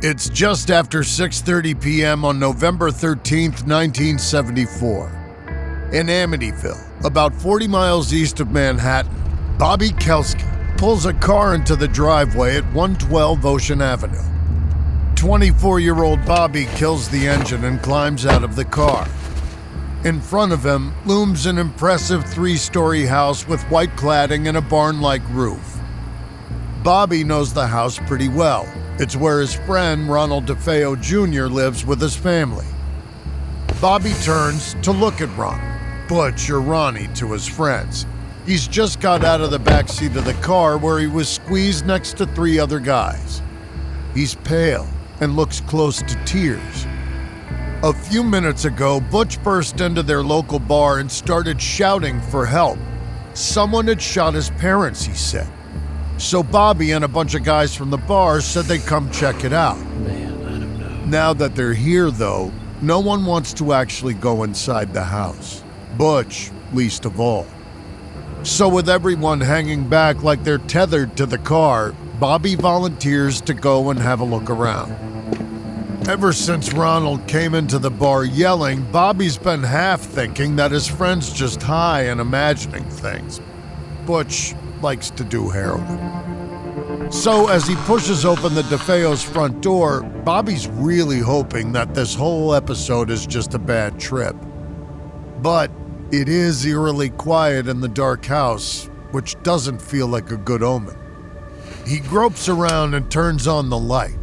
It's just after 6:30 p.m. on November 13th, 1974. In Amityville, about 40 miles east of Manhattan, Bobby Kelski pulls a car into the driveway at 112 Ocean Avenue. 24-year-old Bobby kills the engine and climbs out of the car. In front of him looms an impressive 3-story house with white cladding and a barn-like roof. Bobby knows the house pretty well. It's where his friend Ronald DeFeo Jr. lives with his family. Bobby turns to look at Ron, Butch or Ronnie to his friends. He's just got out of the back seat of the car where he was squeezed next to 3 other guys. He's pale and looks close to tears. A few minutes ago, Butch burst into their local bar and started shouting for help. Someone had shot his parents, he said. So Bobby and a bunch of guys from the bar said they'd come check it out. Man, I don't know. Now that they're here, though, no one wants to actually go inside the house. Butch, least of all. So with everyone hanging back like they're tethered to the car, Bobby volunteers to go and have a look around. Ever since Ronald came into the bar yelling, Bobby's been half thinking that his friend's just high and imagining things. Butch likes to do heroin. So as he pushes open the DeFeo's front door, Bobby's really hoping that this whole episode is just a bad trip. But it is eerily quiet in the dark house, which doesn't feel like a good omen. He gropes around and turns on the light.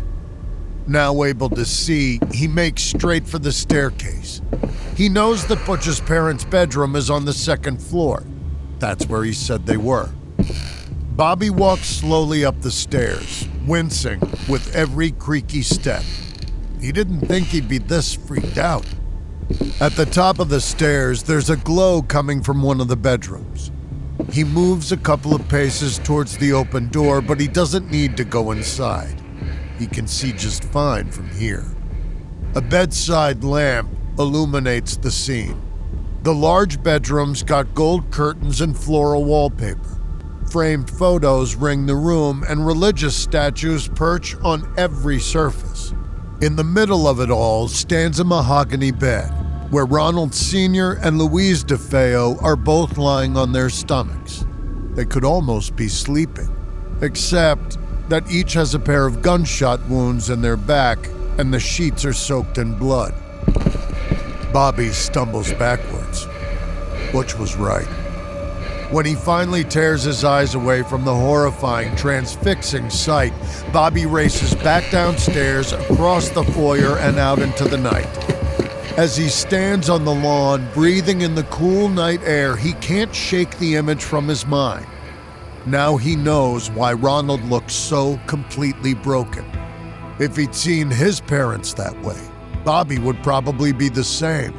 Now able to see, he makes straight for the staircase. He knows that Butch's parents' bedroom is on the 2nd floor. That's where he said they were. Bobby walks slowly up the stairs, wincing with every creaky step. He didn't think he'd be this freaked out. At the top of the stairs, there's a glow coming from one of the bedrooms. He moves a couple of paces towards the open door, but he doesn't need to go inside. He can see just fine from here. A bedside lamp illuminates the scene. The large bedroom's got gold curtains and floral wallpaper. Framed photos ring the room, and religious statues perch on every surface. In the middle of it all stands a mahogany bed, where Ronald Sr. and Louise DeFeo are both lying on their stomachs. They could almost be sleeping, except that each has a pair of gunshot wounds in their back, and the sheets are soaked in blood. Bobby stumbles backwards. Butch was right. When he finally tears his eyes away from the horrifying, transfixing sight, Bobby races back downstairs, across the foyer, and out into the night. As he stands on the lawn, breathing in the cool night air, he can't shake the image from his mind. Now he knows why Ronald looked so completely broken. If he'd seen his parents that way, Bobby would probably be the same.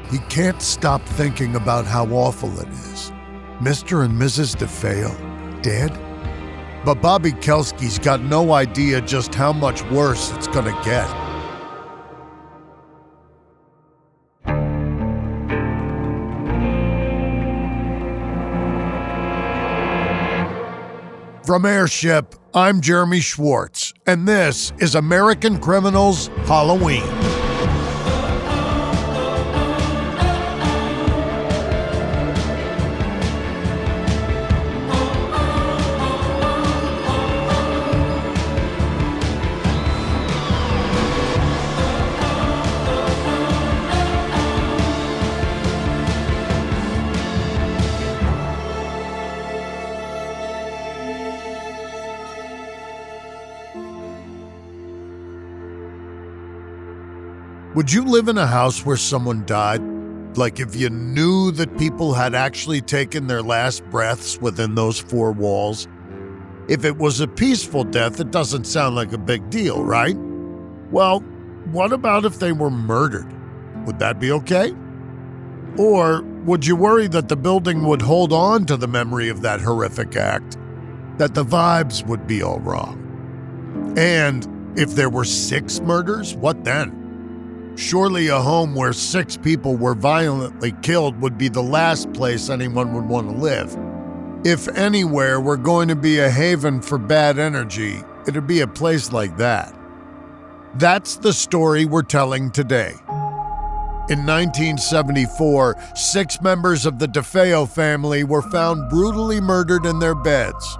He can't stop thinking about how awful it is. Mr. and Mrs. DeFeo dead? But Bobby Kelski's got no idea just how much worse it's gonna get. From Airship, I'm Jeremy Schwartz, and this is American Criminals Halloween. Would you live in a house where someone died? Like if you knew that people had actually taken their last breaths within those 4 walls? If it was a peaceful death, it doesn't sound like a big deal, right? Well, what about if they were murdered? Would that be okay? Or would you worry that the building would hold on to the memory of that horrific act? That the vibes would be all wrong? And if there were 6 murders, what then? Surely a home where 6 people were violently killed would be the last place anyone would want to live. If anywhere were going to be a haven for bad energy, it'd be a place like that. That's the story we're telling today. In 1974, 6 members of the DeFeo family were found brutally murdered in their beds.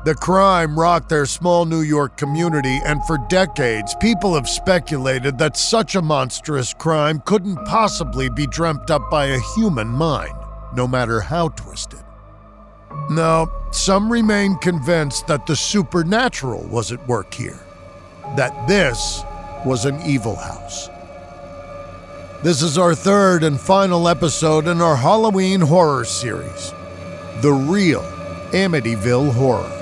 The crime rocked their small New York community, and for decades, people have speculated that such a monstrous crime couldn't possibly be dreamt up by a human mind, no matter how twisted. Now, some remain convinced that the supernatural was at work here, that this was an evil house. This is our third and final episode in our Halloween horror series, The Real Amityville Horror.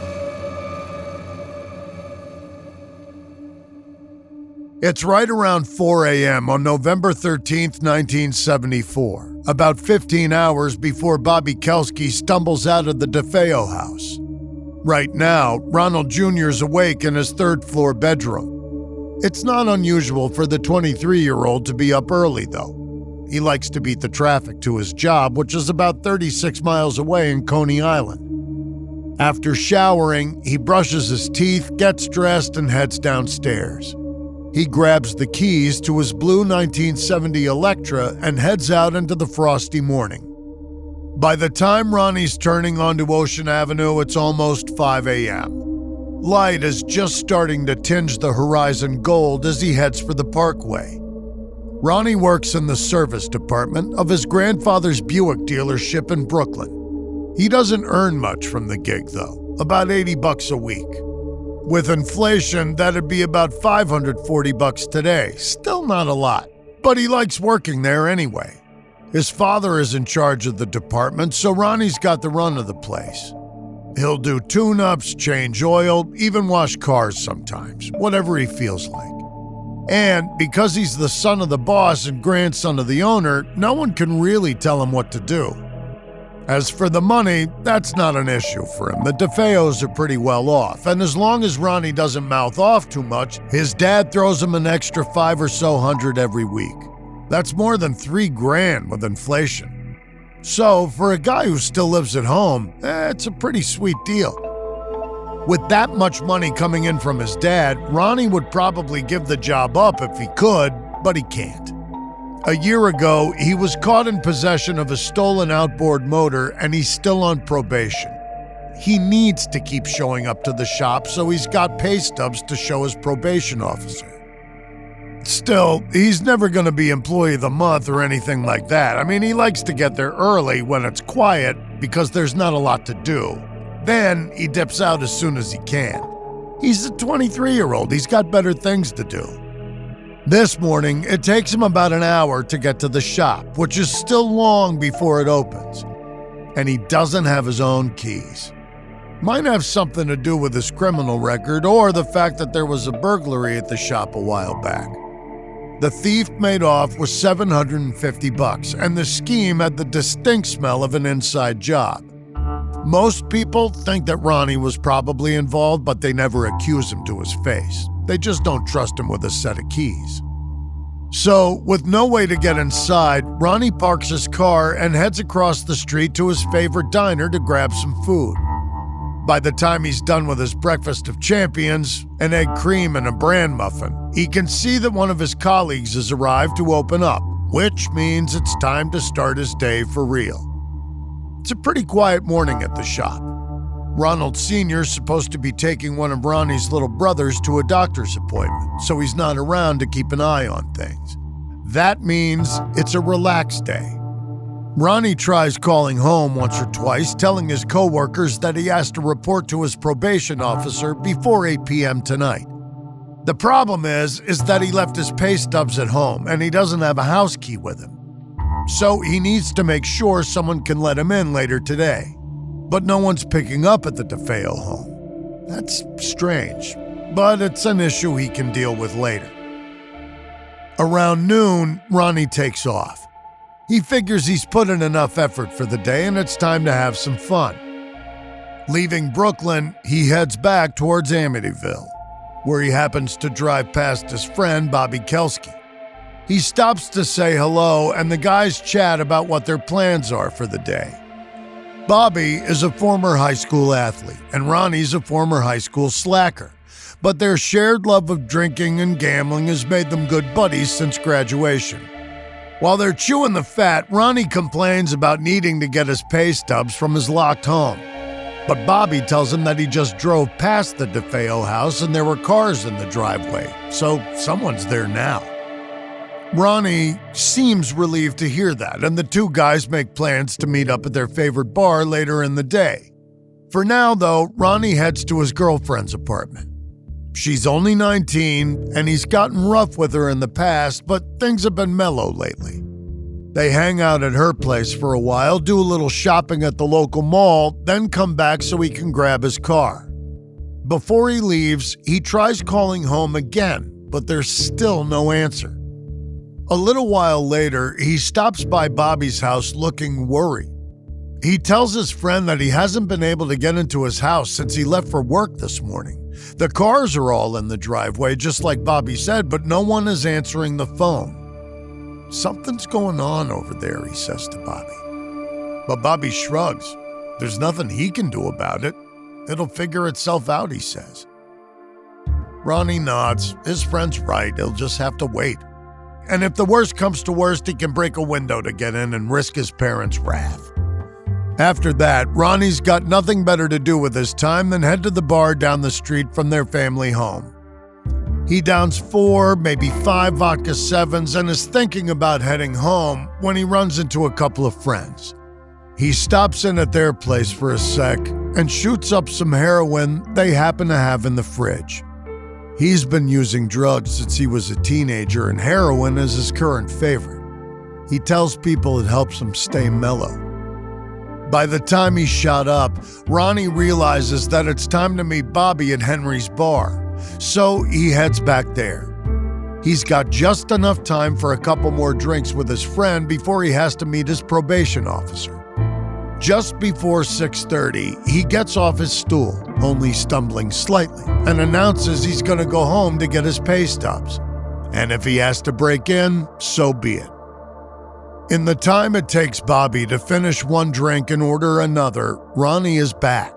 It's right around 4 a.m. on November 13th, 1974, about 15 hours before Bobby Kelski stumbles out of the DeFeo house. Right now, Ronald Jr. is awake in his third-floor bedroom. It's not unusual for the 23-year-old to be up early, though. He likes to beat the traffic to his job, which is about 36 miles away in Coney Island. After showering, he brushes his teeth, gets dressed, and heads downstairs. He grabs the keys to his blue 1970 Electra and heads out into the frosty morning. By the time Ronnie's turning onto Ocean Avenue, it's almost 5 a.m. Light is just starting to tinge the horizon gold as he heads for the parkway. Ronnie works in the service department of his grandfather's Buick dealership in Brooklyn. He doesn't earn much from the gig, though, about $80 a week. With inflation, that'd be about $540 today. Still not a lot, but he likes working there anyway. His father is in charge of the department, so Ronnie's got the run of the place. He'll do tune-ups, change oil, even wash cars sometimes, whatever he feels like. And because he's the son of the boss and grandson of the owner, no one can really tell him what to do. As for the money, that's not an issue for him. The DeFeos are pretty well off, and as long as Ronnie doesn't mouth off too much, his dad throws him an extra $500 or so every week. That's more than $3,000 with inflation. So, for a guy who still lives at home, it's a pretty sweet deal. With that much money coming in from his dad, Ronnie would probably give the job up if he could, but he can't. A year ago, he was caught in possession of a stolen outboard motor, and he's still on probation. He needs to keep showing up to the shop, so he's got pay stubs to show his probation officer. Still, he's never going to be Employee of the Month or anything like that. I mean, he likes to get there early when it's quiet because there's not a lot to do. Then he dips out as soon as he can. He's a 23-year-old. He's got better things to do. This morning, it takes him about an hour to get to the shop, which is still long before it opens. And he doesn't have his own keys. Might have something to do with his criminal record or the fact that there was a burglary at the shop a while back. The thief made off with $750, and the scheme had the distinct smell of an inside job. Most people think that Ronnie was probably involved, but they never accuse him to his face. They just don't trust him with a set of keys. So, with no way to get inside, Ronnie parks his car and heads across the street to his favorite diner to grab some food. By the time he's done with his breakfast of champions, an egg cream and a bran muffin, he can see that one of his colleagues has arrived to open up, which means it's time to start his day for real. It's a pretty quiet morning at the shop. Ronald Sr. is supposed to be taking one of Ronnie's little brothers to a doctor's appointment, so he's not around to keep an eye on things. That means it's a relaxed day. Ronnie tries calling home once or twice, telling his coworkers that he has to report to his probation officer before 8 p.m. tonight. The problem is that he left his pay stubs at home and he doesn't have a house key with him. So he needs to make sure someone can let him in later today. But no one's picking up at the DeFeo home. That's strange, but it's an issue he can deal with later. Around noon, Ronnie takes off. He figures he's put in enough effort for the day and it's time to have some fun. Leaving Brooklyn, he heads back towards Amityville, where he happens to drive past his friend Bobby Kelski. He stops to say hello and the guys chat about what their plans are for the day. Bobby is a former high school athlete and Ronnie's a former high school slacker. but their shared love of drinking and gambling has made them good buddies since graduation. While they're chewing the fat, Ronnie complains about needing to get his pay stubs from his locked home. But Bobby tells him that he just drove past the DeFeo house and there were cars in the driveway, so someone's there now. Ronnie seems relieved to hear that, and the two guys make plans to meet up at their favorite bar later in the day. For now, though, Ronnie heads to his girlfriend's apartment. She's only 19, and he's gotten rough with her in the past, but things have been mellow lately. They hang out at her place for a while, do a little shopping at the local mall, then come back so he can grab his car. Before he leaves, he tries calling home again, but there's still no answer. A little while later, he stops by Bobby's house looking worried. He tells his friend that he hasn't been able to get into his house since he left for work this morning. The cars are all in the driveway, just like Bobby said, but no one is answering the phone. Something's going on over there, he says to Bobby. But Bobby shrugs. There's nothing he can do about it. It'll figure itself out, he says. Ronnie nods. His friend's right. He'll just have to wait. And if the worst comes to worst, he can break a window to get in and risk his parents' wrath. After that, Ronnie's got nothing better to do with his time than head to the bar down the street from their family home. He downs 4, maybe 5 vodka 7s and is thinking about heading home when he runs into a couple of friends. He stops in at their place for a sec and shoots up some heroin they happen to have in the fridge. He's been using drugs since he was a teenager, and heroin is his current favorite. He tells people it helps him stay mellow. By the time he's shot up, Ronnie realizes that it's time to meet Bobby at Henry's bar, so he heads back there. He's got just enough time for a couple more drinks with his friend before he has to meet his probation officer. Just before 6:30, he gets off his stool, only stumbling slightly, and announces he's going to go home to get his pay stubs. And if he has to break in, so be it. In the time it takes Bobby to finish one drink and order another, Ronnie is back.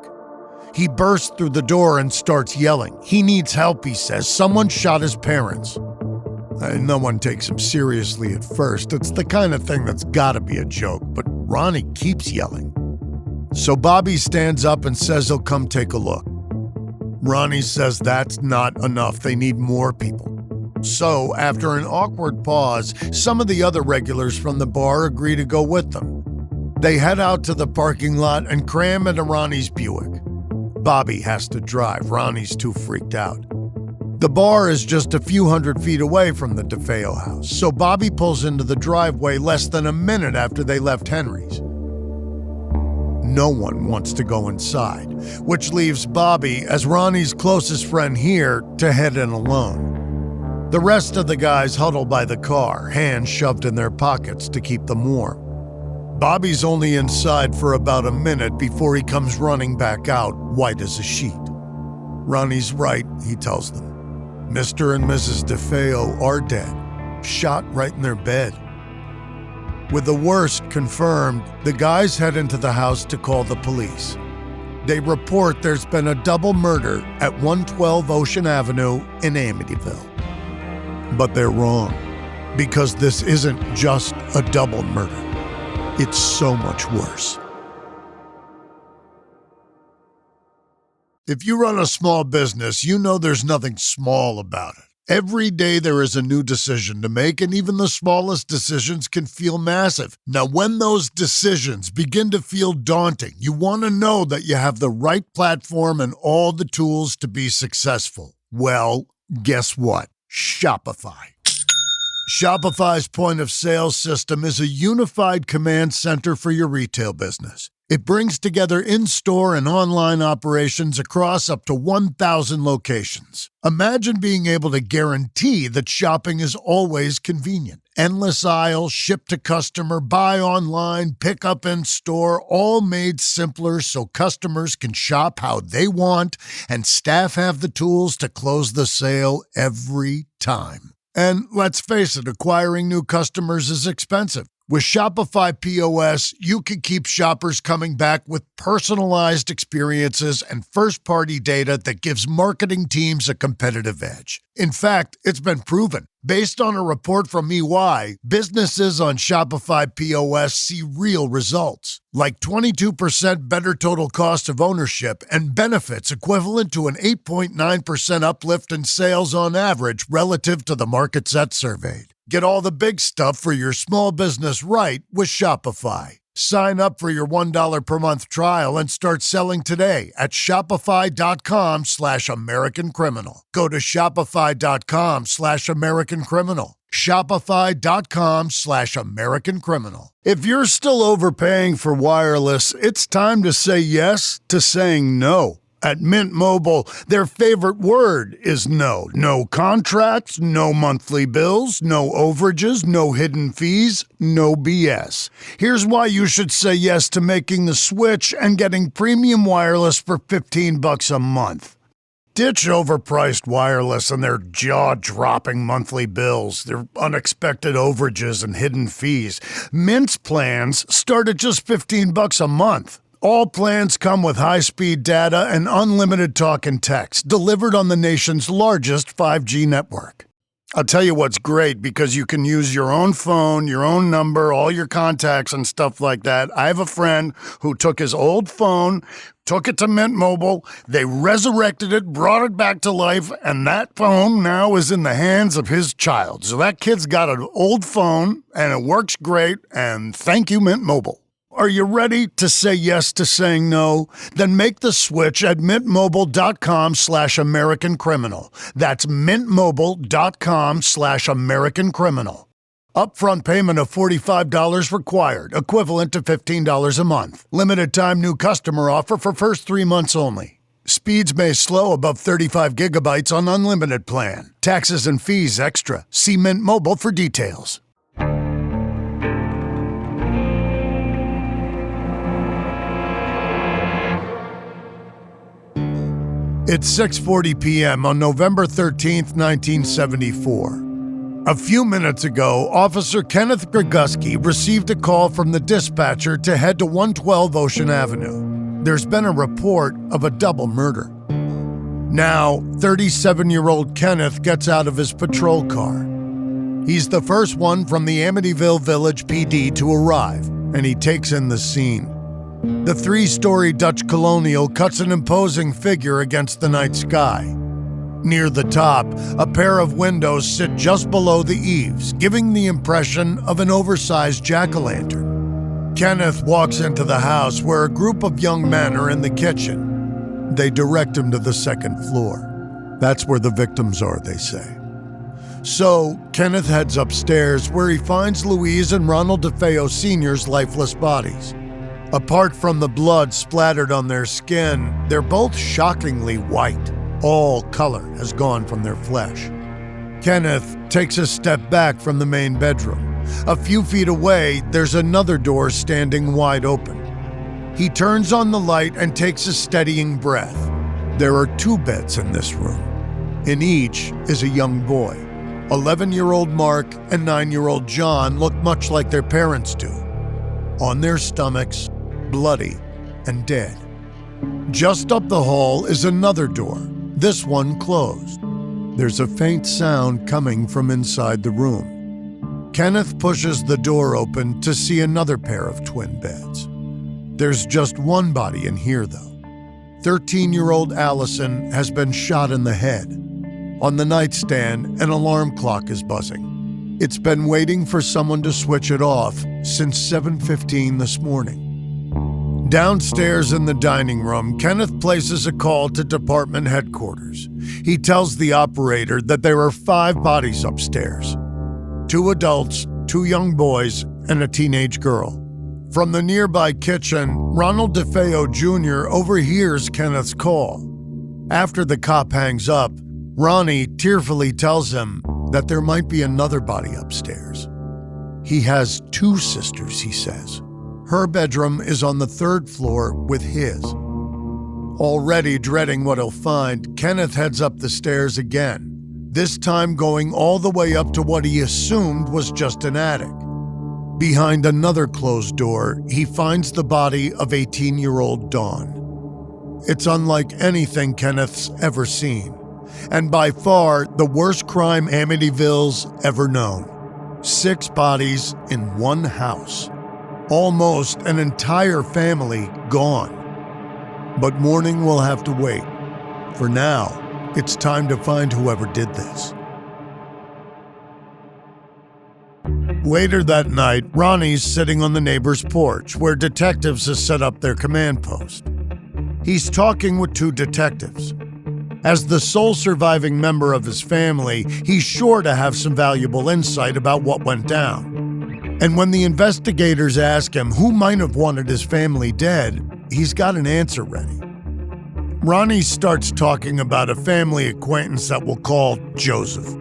He bursts through the door and starts yelling. He needs help, he says. Someone shot his parents. No one takes him seriously at first. It's the kind of thing that's gotta be a joke, but Ronnie keeps yelling. So Bobby stands up and says he'll come take a look. Ronnie says that's not enough. They need more people. So, after an awkward pause, some of the other regulars from the bar agree to go with them. They head out to the parking lot and cram into Ronnie's Buick. Bobby has to drive. Ronnie's too freaked out. The bar is just a few hundred feet away from the DeFeo house, so Bobby pulls into the driveway less than a minute after they left Henry's. No one wants to go inside, which leaves Bobby, as Ronnie's closest friend here, to head in alone. The rest of the guys huddle by the car, hands shoved in their pockets to keep them warm. Bobby's only inside for about a minute before he comes running back out, white as a sheet. Ronnie's right, he tells them. Mr. and Mrs. DeFeo are dead, shot right in their bed. With the worst confirmed, the guys head into the house to call the police. They report there's been a double murder at 112 Ocean Avenue in Amityville. But they're wrong, because this isn't just a double murder. It's so much worse. If you run a small business, you know there's nothing small about it. Every day there is a new decision to make, and even the smallest decisions can feel massive. Now, when those decisions begin to feel daunting, you want to know that you have the right platform and all the tools to be successful. Well, guess what? Shopify. Shopify's point of sale system is a unified command center for your retail business. It brings together in-store and online operations across up to 1,000 locations. Imagine being able to guarantee that shopping is always convenient. Endless aisles, ship to customer, buy online, pick up in store, all made simpler so customers can shop how they want and staff have the tools to close the sale every time. And let's face it, acquiring new customers is expensive. With Shopify POS, you can keep shoppers coming back with personalized experiences and first-party data that gives marketing teams a competitive edge. In fact, it's been proven. Based on a report from EY, businesses on Shopify POS see real results, like 22% better total cost of ownership and benefits equivalent to an 8.9% uplift in sales on average relative to the markets that surveyed. Get all the big stuff for your small business right with Shopify. Sign up for your $1 per month trial and start selling today at shopify.com/American Criminal. Go to shopify.com/American Criminal. Shopify.com/American Criminal. If you're still overpaying for wireless, it's time to say yes to saying no. At Mint Mobile, their favorite word is no. No contracts, no monthly bills, no overages, no hidden fees, no BS. Here's why you should say yes to making the switch and getting premium wireless for $15 a month. Ditch overpriced wireless and their jaw-dropping monthly bills, their unexpected overages and hidden fees. Mint's plans start at just $15 a month. All plans come with high-speed data and unlimited talk and text, delivered on the nation's largest 5G network. I'll tell you what's great, because you can use your own phone, your own number, all your contacts and stuff like that. I have a friend who took his old phone, took it to Mint Mobile, they resurrected it, brought it back to life, and that phone now is in the hands of his child. So that kid's got an old phone, and it works great, and thank you, Mint Mobile. Are you ready to say yes to saying no? Then make the switch at mintmobile.com/American Criminal. That's mintmobile.com/American Criminal. Upfront payment of $45 required, equivalent to $15 a month. Limited time new customer offer for first 3 months only. Speeds may slow above 35 gigabytes on unlimited plan. Taxes and fees extra. See Mint Mobile for details. It's 6:40 p.m. on November 13th, 1974. A few minutes ago, Officer Kenneth Greguski received a call from the dispatcher to head to 112 Ocean Avenue. There's been a report of a double murder. Now, 37-year-old Kenneth gets out of his patrol car. He's the first one from the Amityville Village PD to arrive, and he takes in the scene. The 3-story Dutch colonial cuts an imposing figure against the night sky. Near the top, a pair of windows sit just below the eaves, giving the impression of an oversized jack-o'-lantern. Kenneth walks into the house where a group of young men are in the kitchen. They direct him to the second floor. That's where the victims are, they say. So, Kenneth heads upstairs where he finds Louise and Ronald DeFeo Sr.'s lifeless bodies. Apart from the blood splattered on their skin, they're both shockingly white. All color has gone from their flesh. Kenneth takes a step back from the main bedroom. A few feet away, there's another door standing wide open. He turns on the light and takes a steadying breath. There are 2 beds in this room. In each is a young boy. 11-year-old Mark and 9-year-old John look much like their parents do. On their stomachs, bloody and dead. Just up the hall is another door, this one closed. There's a faint sound coming from inside the room. Kenneth pushes the door open to see another pair of twin beds. There's just one body in here, though. 13-year-old Allison has been shot in the head. On the nightstand, an alarm clock is buzzing. It's been waiting for someone to switch it off since 7:15 this morning. Downstairs in the dining room, Kenneth places a call to department headquarters. He tells the operator that there are 5 bodies upstairs. 2 adults, 2 young boys, and a teenage girl. From the nearby kitchen, Ronald DeFeo Jr. overhears Kenneth's call. After the cop hangs up, Ronnie tearfully tells him that there might be another body upstairs. He has 2 sisters, he says. Her bedroom is on the 3rd floor with his. Already dreading what he'll find, Kenneth heads up the stairs again, this time going all the way up to what he assumed was just an attic. Behind another closed door, he finds the body of 18-year-old Dawn. It's unlike anything Kenneth's ever seen, and by far the worst crime Amityville's ever known. 6 bodies in one house. Almost an entire family gone. But morning will have to wait. For now, it's time to find whoever did this. Later that night, Ronnie's sitting on the neighbor's porch where detectives have set up their command post. He's talking with 2 detectives. As the sole surviving member of his family, he's sure to have some valuable insight about what went down. And when the investigators ask him who might have wanted his family dead, he's got an answer ready. Ronnie starts talking about a family acquaintance that we'll call Joseph.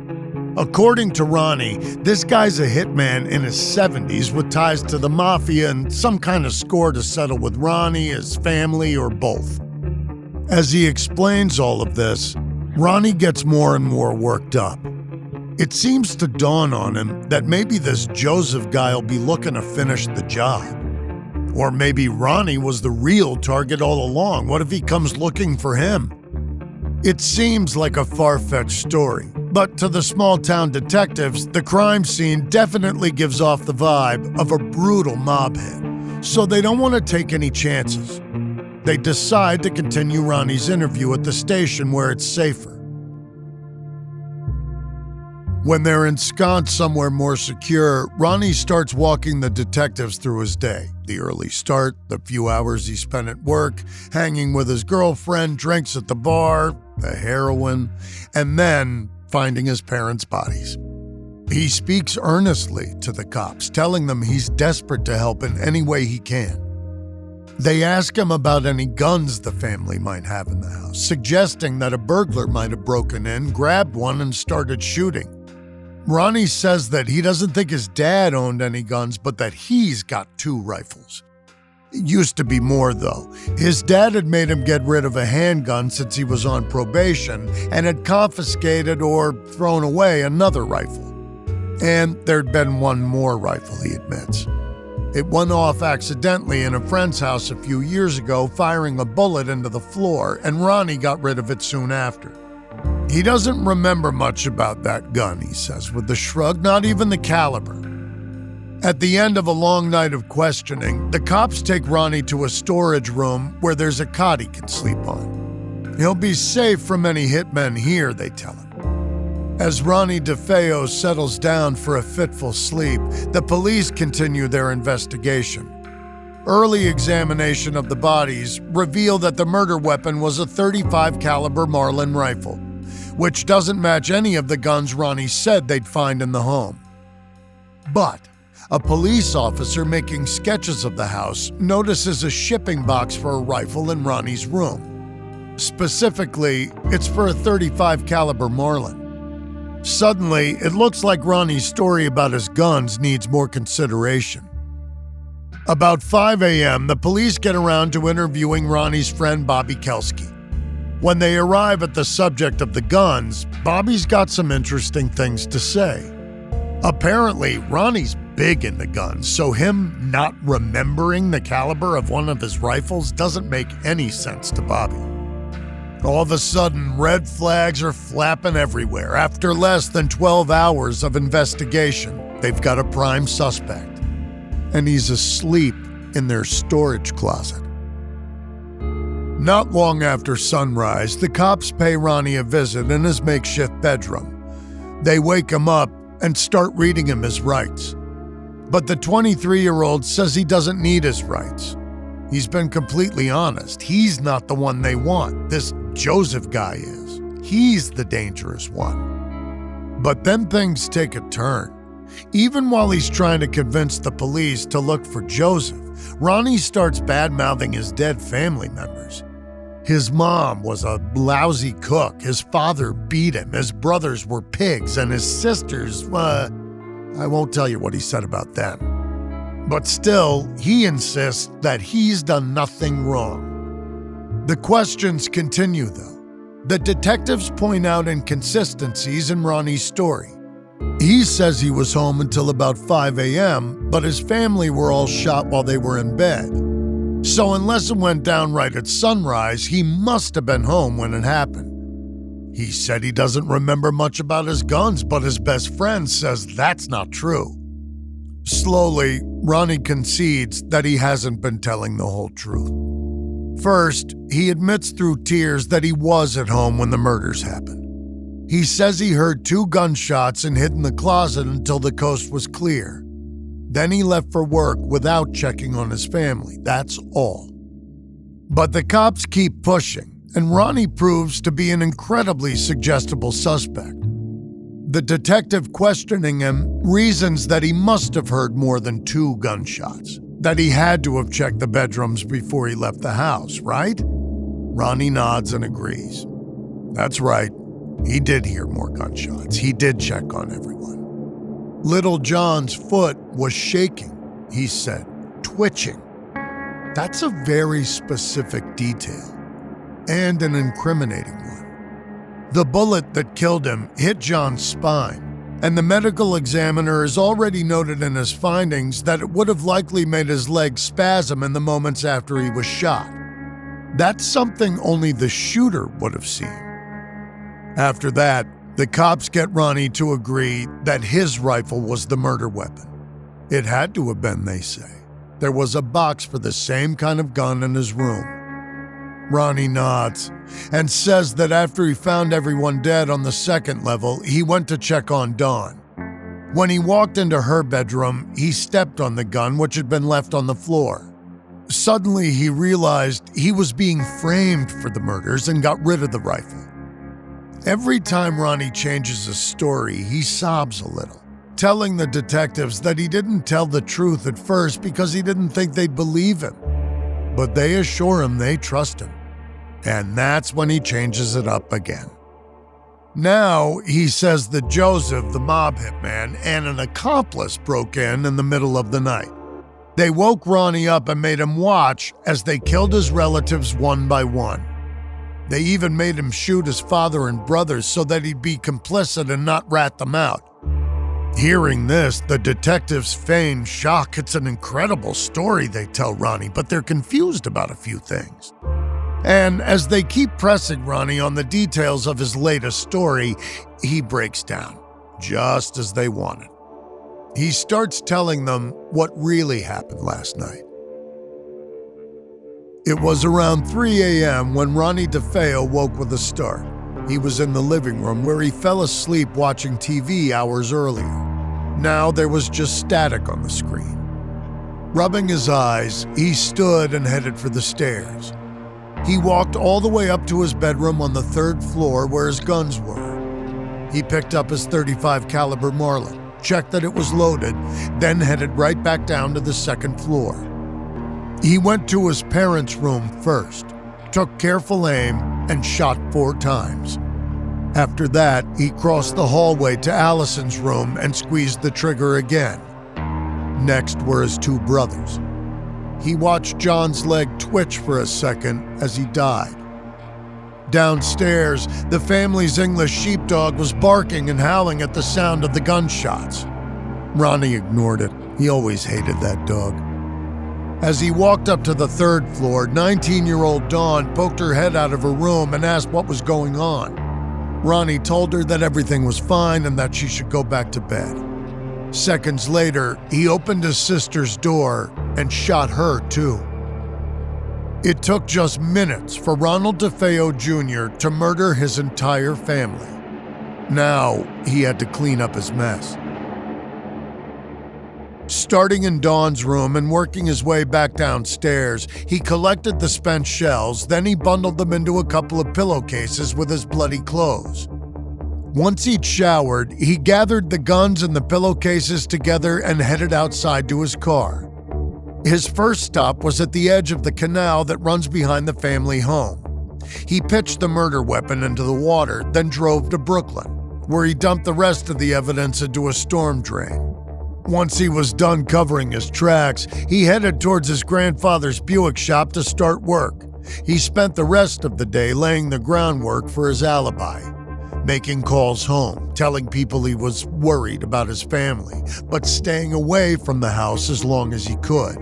According to Ronnie, this guy's a hitman in his 70s with ties to the mafia and some kind of score to settle with Ronnie, his family, or both. As he explains all of this, Ronnie gets more and more worked up. It seems to dawn on him that maybe this Joseph guy will be looking to finish the job. Or maybe Ronnie was the real target all along. What if he comes looking for him? It seems like a far-fetched story, but to the small-town detectives, the crime scene definitely gives off the vibe of a brutal mob hit, so they don't want to take any chances. They decide to continue Ronnie's interview at the station where it's safer. When they're ensconced somewhere more secure, Ronnie starts walking the detectives through his day. The early start, the few hours he spent at work, hanging with his girlfriend, drinks at the bar, the heroin, and then finding his parents' bodies. He speaks earnestly to the cops, telling them he's desperate to help in any way he can. They ask him about any guns the family might have in the house, suggesting that a burglar might have broken in, grabbed one, and started shooting. Ronnie says that he doesn't think his dad owned any guns, but that he's got 2 rifles. It used to be more, though. His dad had made him get rid of a handgun since he was on probation and had confiscated or thrown away another rifle. And there'd been one more rifle, he admits. It went off accidentally in a friend's house a few years ago, firing a bullet into the floor, and Ronnie got rid of it soon after. He doesn't remember much about that gun, he says, with a shrug, not even the caliber. At the end of a long night of questioning, the cops take Ronnie to a storage room where there's a cot he can sleep on. He'll be safe from any hitmen here, they tell him. As Ronnie DeFeo settles down for a fitful sleep, the police continue their investigation. Early examination of the bodies revealed that the murder weapon was a .35 caliber Marlin rifle, which doesn't match any of the guns Ronnie said they'd find in the home. But a police officer making sketches of the house notices a shipping box for a rifle in Ronnie's room. Specifically, it's for a .35 caliber Marlin. Suddenly, it looks like Ronnie's story about his guns needs more consideration. About 5 a.m., the police get around to interviewing Ronnie's friend Bobby Kelski. When they arrive at the subject of the guns, Bobby's got some interesting things to say. Apparently, Ronnie's big into guns, so him not remembering the caliber of one of his rifles doesn't make any sense to Bobby. All of a sudden, red flags are flapping everywhere. After less than 12 hours of investigation, they've got a prime suspect, and he's asleep in their storage closet. Not long after sunrise, the cops pay Ronnie a visit in his makeshift bedroom. They wake him up and start reading him his rights. But the 23-year-old says he doesn't need his rights. He's been completely honest. He's not the one they want. This Joseph guy is. He's the dangerous one. But then things take a turn. Even while he's trying to convince the police to look for Joseph, Ronnie starts bad-mouthing his dead family members. His mom was a lousy cook, his father beat him, his brothers were pigs, and his sisters, I won't tell you what he said about them. But still, he insists that he's done nothing wrong. The questions continue, though. The detectives point out inconsistencies in Ronnie's story. He says he was home until about 5 a.m., but his family were all shot while they were in bed. So unless it went down right at sunrise, he must have been home when it happened. He said he doesn't remember much about his guns, but his best friend says that's not true. Slowly, Ronnie concedes that he hasn't been telling the whole truth. First, he admits through tears that he was at home when the murders happened. He says he heard 2 gunshots and hid in the closet until the coast was clear. Then he left for work without checking on his family, that's all. But the cops keep pushing, and Ronnie proves to be an incredibly suggestible suspect. The detective questioning him reasons that he must have heard more than 2 gunshots, that he had to have checked the bedrooms before he left the house, right? Ronnie nods and agrees. That's right, he did hear more gunshots. He did check on everyone. Little John's foot was shaking, he said, twitching. That's a very specific detail, and an incriminating one. The bullet that killed him hit John's spine, and the medical examiner has already noted in his findings that it would have likely made his leg spasm in the moments after he was shot. That's something only the shooter would have seen. After that, the cops get Ronnie to agree that his rifle was the murder weapon. It had to have been, they say. There was a box for the same kind of gun in his room. Ronnie nods and says that after he found everyone dead on the 2nd level, he went to check on Dawn. When he walked into her bedroom, he stepped on the gun, which had been left on the floor. Suddenly, he realized he was being framed for the murders and got rid of the rifle. Every time Ronnie changes his story, he sobs a little, telling the detectives that he didn't tell the truth at first because he didn't think they'd believe him. But they assure him they trust him. And that's when he changes it up again. Now, he says that Joseph, the mob hitman, and an accomplice broke in the middle of the night. They woke Ronnie up and made him watch as they killed his relatives one by one. They even made him shoot his father and brothers so that he'd be complicit and not rat them out. Hearing this, the detectives feign shock. It's an incredible story, they tell Ronnie, but they're confused about a few things. And as they keep pressing Ronnie on the details of his latest story, he breaks down, just as they wanted. He starts telling them what really happened last night. It was around 3 a.m. when Ronnie DeFeo woke with a start. He was in the living room where he fell asleep watching TV hours earlier. Now there was just static on the screen. Rubbing his eyes, he stood and headed for the stairs. He walked all the way up to his bedroom on the 3rd floor where his guns were. He picked up his .35 caliber Marlin, checked that it was loaded, then headed right back down to the 2nd floor. He went to his parents' room first, took careful aim, and shot 4 times. After that, he crossed the hallway to Allison's room and squeezed the trigger again. Next were his 2 brothers. He watched John's leg twitch for a second as he died. Downstairs, the family's English sheepdog was barking and howling at the sound of the gunshots. Ronnie ignored it. He always hated that dog. As he walked up to the 3rd floor, 19-year-old Dawn poked her head out of her room and asked what was going on. Ronnie told her that everything was fine and that she should go back to bed. Seconds later, he opened his sister's door and shot her too. It took just minutes for Ronald DeFeo Jr. to murder his entire family. Now, he had to clean up his mess. Starting in Dawn's room and working his way back downstairs, he collected the spent shells, then he bundled them into a couple of pillowcases with his bloody clothes. Once he'd showered, he gathered the guns and the pillowcases together and headed outside to his car. His first stop was at the edge of the canal that runs behind the family home. He pitched the murder weapon into the water, then drove to Brooklyn, where he dumped the rest of the evidence into a storm drain. Once he was done covering his tracks, he headed towards his grandfather's Buick shop to start work. He spent the rest of the day laying the groundwork for his alibi. making calls home, telling people he was worried about his family, but staying away from the house as long as he could.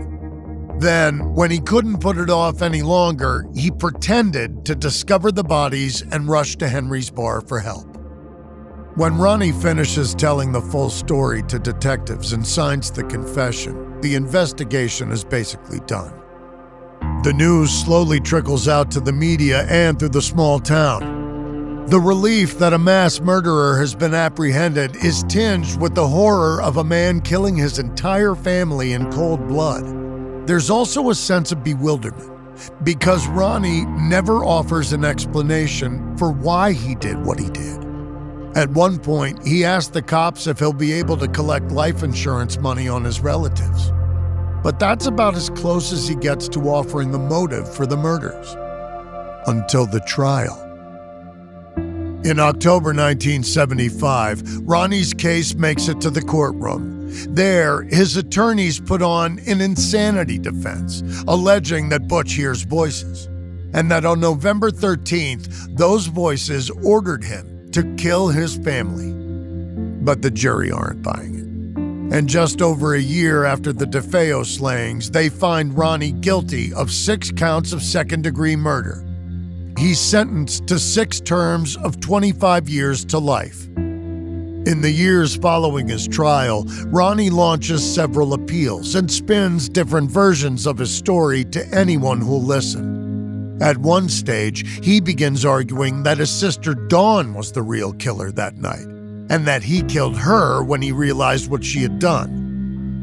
Then, when he couldn't put it off any longer, he pretended to discover the bodies and rush to Henry's bar for help. When Ronnie finishes telling the full story to detectives and signs the confession, the investigation is basically done. The news slowly trickles out to the media and through the small town. The relief that a mass murderer has been apprehended is tinged with the horror of a man killing his entire family in cold blood. There's also a sense of bewilderment, because Ronnie never offers an explanation for why he did what he did. At one point, he asked the cops if he'll be able to collect life insurance money on his relatives. But that's about as close as he gets to offering the motive for the murders. Until the trial. In October 1975, Ronnie's case makes it to the courtroom. There, his attorneys put on an insanity defense, alleging that Butch hears voices, and that on November 13th, those voices ordered him to kill his family. But the jury aren't buying it. And just over a year after the DeFeo slayings, they find Ronnie guilty of 6 counts of second-degree murder. He's sentenced to 6 terms of 25 years to life. In the years following his trial, Ronnie launches several appeals and spins different versions of his story to anyone who'll listen. At one stage, he begins arguing that his sister Dawn was the real killer that night, and that he killed her when he realized what she had done.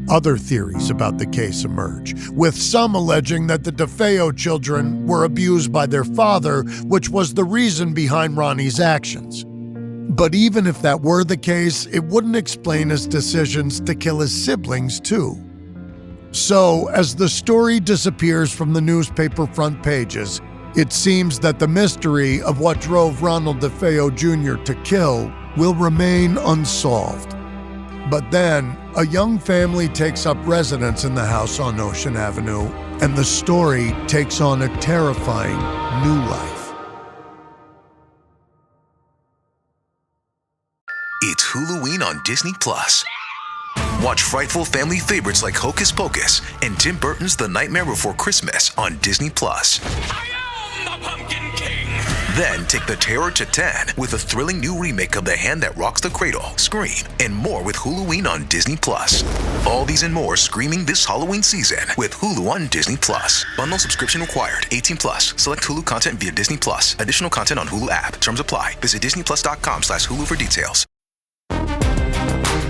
Other theories about the case emerge, with some alleging that the DeFeo children were abused by their father, which was the reason behind Ronnie's actions. But even if that were the case, it wouldn't explain his decisions to kill his siblings too. So, as the story disappears from the newspaper front pages, it seems that the mystery of what drove Ronald DeFeo Jr. to kill will remain unsolved. But then, a young family takes up residence in the house on Ocean Avenue, and the story takes on a terrifying new life. It's Halloween on Disney+. Watch frightful family favorites like Hocus Pocus and Tim Burton's The Nightmare Before Christmas on Disney+. I am the Pumpkin King! Then take the terror to 10 with a thrilling new remake of The Hand That Rocks the Cradle, Scream, and more with Halloween on Disney+. All these and more streaming this Halloween season with Hulu on Disney+. Bundle subscription required. 18+. Select Hulu content via Disney+. Additional content on Hulu app. Terms apply. Visit disneyplus.com/Hulu for details.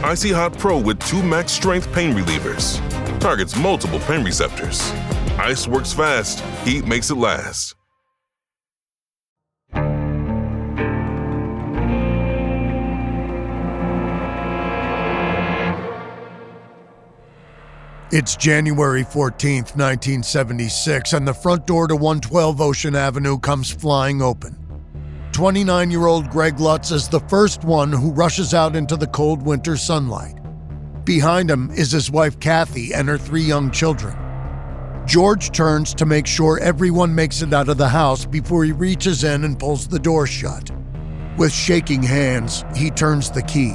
Icy Hot Pro with 2 max strength pain relievers. Targets multiple pain receptors. Ice works fast. Heat makes it last. It's January 14th, 1976, and the front door to 112 Ocean Avenue comes flying open. 29-year-old Greg Lutz is the first one who rushes out into the cold winter sunlight. Behind him is his wife Kathy and her 3 young children. George turns to make sure everyone makes it out of the house before he reaches in and pulls the door shut. With shaking hands, he turns the key.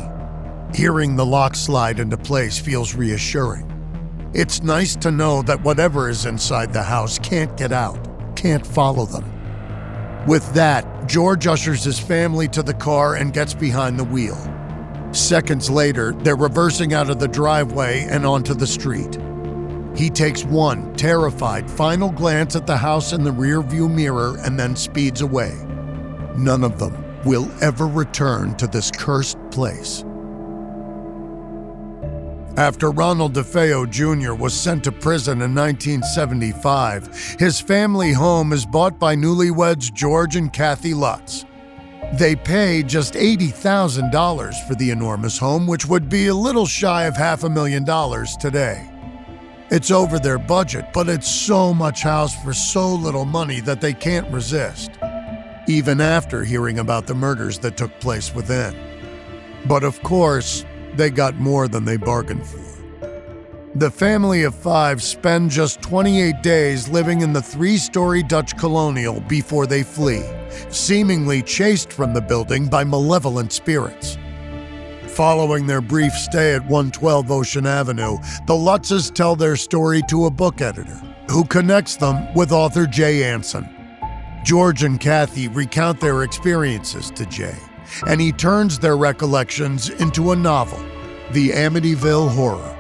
Hearing the lock slide into place feels reassuring. It's nice to know that whatever is inside the house can't get out, can't follow them. With that, George ushers his family to the car and gets behind the wheel. Seconds later, they're reversing out of the driveway and onto the street. He takes one terrified final glance at the house in the rearview mirror and then speeds away. None of them will ever return to this cursed place. After Ronald DeFeo Jr. was sent to prison in 1975, his family home is bought by newlyweds George and Kathy Lutz. They pay just $80,000 for the enormous home, which would be a little shy of $500,000 today. It's over their budget, but it's so much house for so little money that they can't resist, even after hearing about the murders that took place within. But of course, they got more than they bargained for. The family of 5 spend just 28 days living in the 3-story Dutch colonial before they flee, seemingly chased from the building by malevolent spirits. Following their brief stay at 112 Ocean Avenue, the Lutzes tell their story to a book editor, who connects them with author Jay Anson. George and Kathy recount their experiences to Jay, and he turns their recollections into a novel, The Amityville Horror.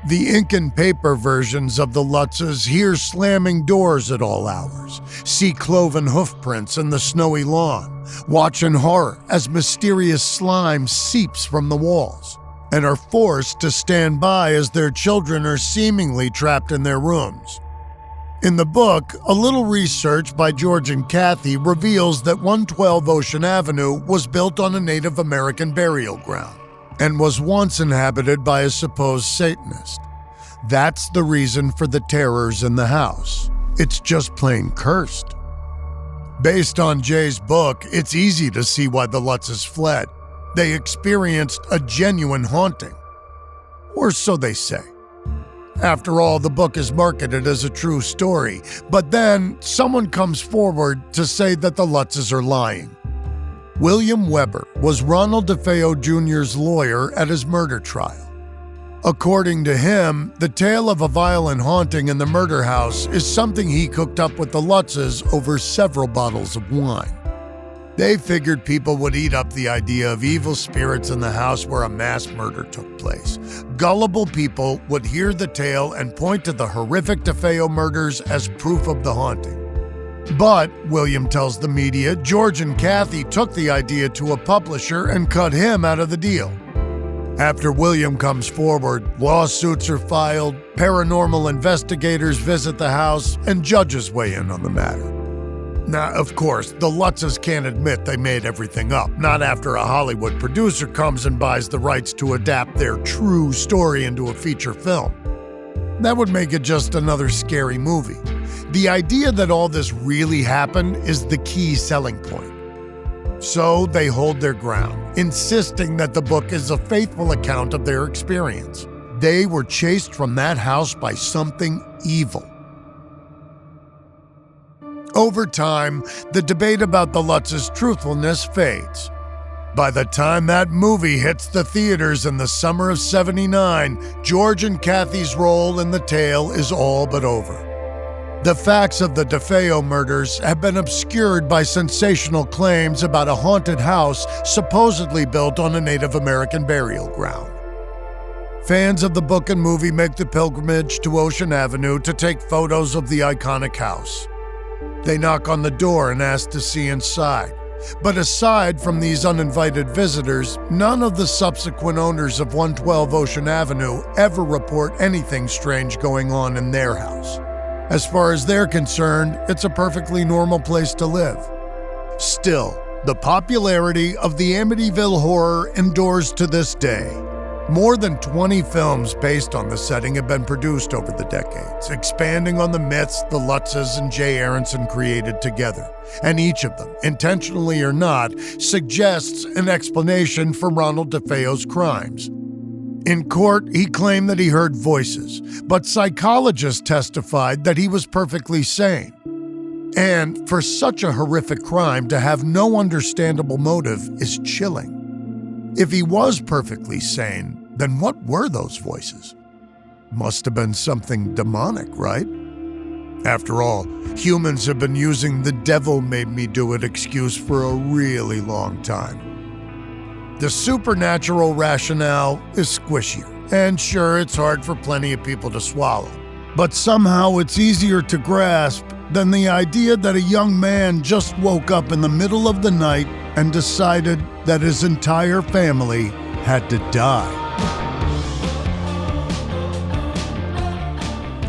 The ink and paper versions of the Lutzes hear slamming doors at all hours, see cloven hoofprints in the snowy lawn, watch in horror as mysterious slime seeps from the walls, and are forced to stand by as their children are seemingly trapped in their rooms. In the book, a little research by George and Kathy reveals that 112 Ocean Avenue was built on a Native American burial ground and was once inhabited by a supposed Satanist. That's the reason for the terrors in the house. It's just plain cursed. Based on Jay's book, it's easy to see why the Lutzes fled. They experienced a genuine haunting. Or so they say. After all, the book is marketed as a true story, but then someone comes forward to say that the Lutzes are lying. William Weber was Ronald DeFeo Jr.'s lawyer at his murder trial. According to him, the tale of a violent haunting in the murder house is something he cooked up with the Lutzes over several bottles of wine. They figured people would eat up the idea of evil spirits in the house where a mass murder took place. Gullible people would hear the tale and point to the horrific DeFeo murders as proof of the haunting. But, William tells the media, George and Kathy took the idea to a publisher and cut him out of the deal. After William comes forward, lawsuits are filed, paranormal investigators visit the house, and judges weigh in on the matter. Now, of course, the Lutzes can't admit they made everything up, not after a Hollywood producer comes and buys the rights to adapt their true story into a feature film. That would make it just another scary movie. The idea that all this really happened is the key selling point. So they hold their ground, insisting that the book is a faithful account of their experience. They were chased from that house by something evil. Over time, the debate about the Lutzes' truthfulness fades. By the time that movie hits the theaters in the summer of '79, George and Kathy's role in the tale is all but over. The facts of the DeFeo murders have been obscured by sensational claims about a haunted house supposedly built on a Native American burial ground. Fans of the book and movie make the pilgrimage to Ocean Avenue to take photos of the iconic house. They knock on the door and ask to see inside. But aside from these uninvited visitors, none of the subsequent owners of 112 Ocean Avenue ever report anything strange going on in their house. As far as they're concerned, it's a perfectly normal place to live. Still, the popularity of the Amityville Horror endures to this day. More than 20 films based on the setting have been produced over the decades, expanding on the myths the Lutzes and Jay Aronson created together. And each of them, intentionally or not, suggests an explanation for Ronald DeFeo's crimes. In court, he claimed that he heard voices, but psychologists testified that he was perfectly sane. And for such a horrific crime to have no understandable motive is chilling. If he was perfectly sane, then what were those voices? Must have been something demonic, right? After all, humans have been using the devil made me do it excuse for a really long time. The supernatural rationale is squishier, and sure, it's hard for plenty of people to swallow. But somehow it's easier to grasp than the idea that a young man just woke up in the middle of the night and decided that his entire family had to die.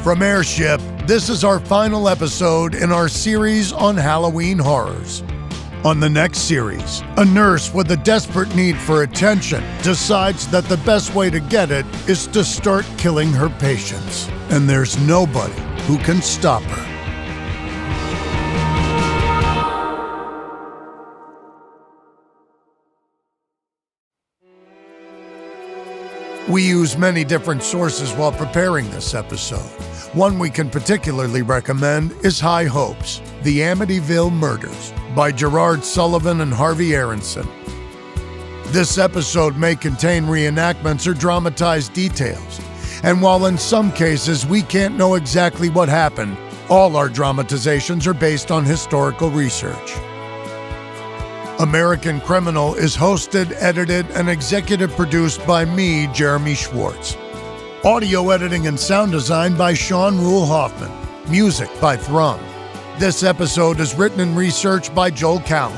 From Airship, this is our final episode in our series on Halloween horrors. On the next series, a nurse with a desperate need for attention decides that the best way to get it is to start killing her patients, and there's nobody who can stop her. We use many different sources while preparing this episode. One we can particularly recommend is High Hopes, The Amityville Murders by Gerard Sullivan and Harvey Aronson. This episode may contain reenactments or dramatized details, and while in some cases we can't know exactly what happened, all our dramatizations are based on historical research. American Criminal is hosted, edited, and executive produced by me, Jeremy Schwartz. Audio editing and sound design by Sean Rule Hoffman. Music by Thrum. This episode is written and researched by Joel Callan.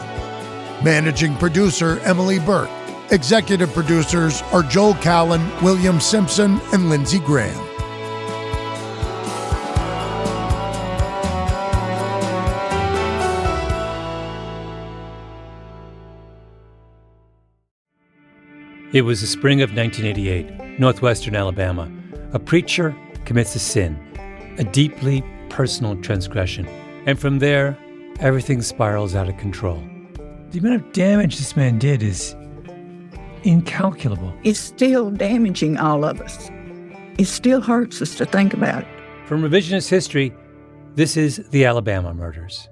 Managing producer Emily Burke. Executive producers are Joel Callan, William Simpson, and Lindsey Graham. It was the spring of 1988, northwestern Alabama. A preacher commits a sin, a deeply personal transgression. And from there, everything spirals out of control. The amount of damage this man did is incalculable. It's still damaging all of us. It still hurts us to think about it. From Revisionist History, this is The Alabama Murders.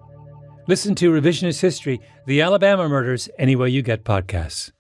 Listen to Revisionist History, The Alabama Murders, anywhere you get podcasts.